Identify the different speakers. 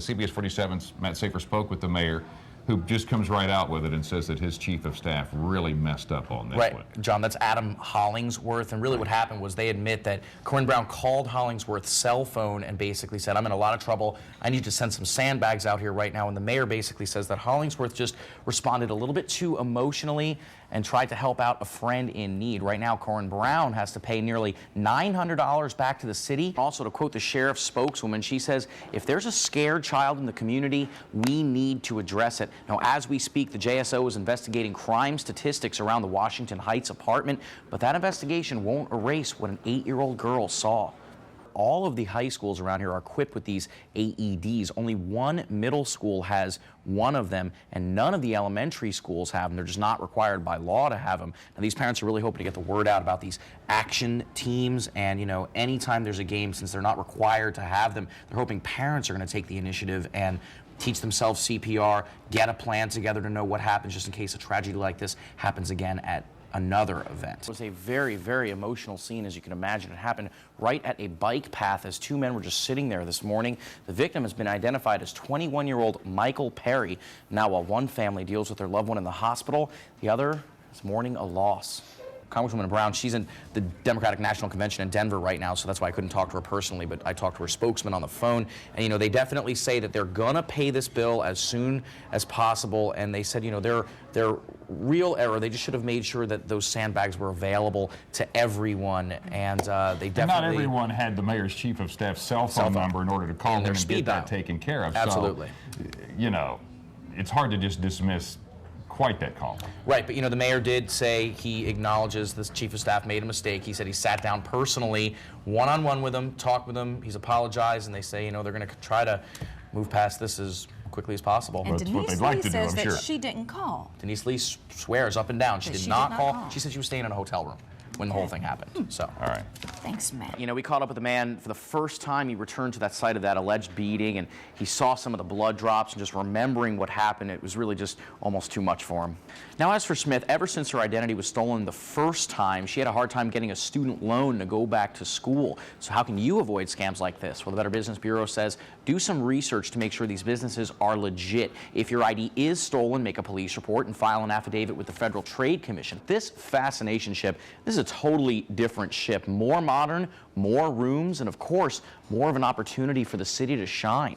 Speaker 1: CBS 47's Matt Safer spoke with the mayor, who just comes right out with it and says that his chief of staff really messed up on this one.
Speaker 2: John, that's Adam Hollingsworth, and really what happened was they admit that Corinne Brown called Hollingsworth's cell phone and basically said, I'm in a lot of trouble, I need to send some sandbags out here right now, and the mayor basically says that Hollingsworth just responded a little bit too emotionally and tried to help out a friend in need. Right now, Corinne Brown has to pay nearly $900 back to the city. Also, to quote the sheriff's spokeswoman, she says, if there's a scared child in the community, we need to address it. Now, as we speak, the JSO is investigating crime statistics around the Washington Heights apartment, but that investigation won't erase what an 8-year-old girl saw. All of the high schools around here are equipped with these AEDs. Only one middle school has one of them, and none of the elementary schools have them. They're just not required by law to have them. Now, these parents are really hoping to get the word out about these action teams, and, you know, anytime there's a game, since they're not required to have them, they're hoping parents are going to take the initiative and teach themselves CPR, get a plan together to know what happens just in case a tragedy like this happens again at another event. It was a very, very emotional scene, as you can imagine. It happened right at a bike path as two men were just sitting there this morning. The victim has been identified as 21-year-old Michael Perry. Now, while one family deals with their loved one in the hospital, the other is mourning a loss. Congresswoman Brown, she's in the Democratic National Convention in Denver right now, so that's why I couldn't talk to her personally, but I talked to her spokesman on the phone, and, you know, they definitely say that they're gonna pay this bill as soon as possible, and they said, you know, their real error, they just should have made sure that those sandbags were available to everyone, and they definitely...
Speaker 1: And not everyone had the mayor's chief of staff's cell phone number in order to call him and get that taken care of.
Speaker 2: Absolutely.
Speaker 1: So, you know, it's hard to just dismiss quite that call.
Speaker 2: Right, but you know, the mayor did say he acknowledges the chief of staff made a mistake. He said he sat down personally, one-on-one with him, talked with him, he's apologized, and they say, you know, they're going to try to move past this as quickly as possible.
Speaker 3: And
Speaker 1: That's what they'd like to do, I'm sure.
Speaker 3: She didn't call.
Speaker 2: Denise Lee swears up and down she did not call. She said she was staying in a hotel room when the whole thing happened. So,
Speaker 1: all right.
Speaker 3: Thanks, Matt.
Speaker 2: You know, we caught up with the man for the first time. He returned to that site of that alleged beating, and he saw some of the blood drops, and just remembering what happened, it was really just almost too much for him. Now, as for Smith, ever since her identity was stolen the first time, she had a hard time getting a student loan to go back to school. So how can you avoid scams like this? Well, the Better Business Bureau says do some research to make sure these businesses are legit. If your ID is stolen, make a police report and file an affidavit with the Federal Trade Commission. This fascination ship, this is a totally different ship. More modern, more rooms, and of course, more of an opportunity for the city to shine.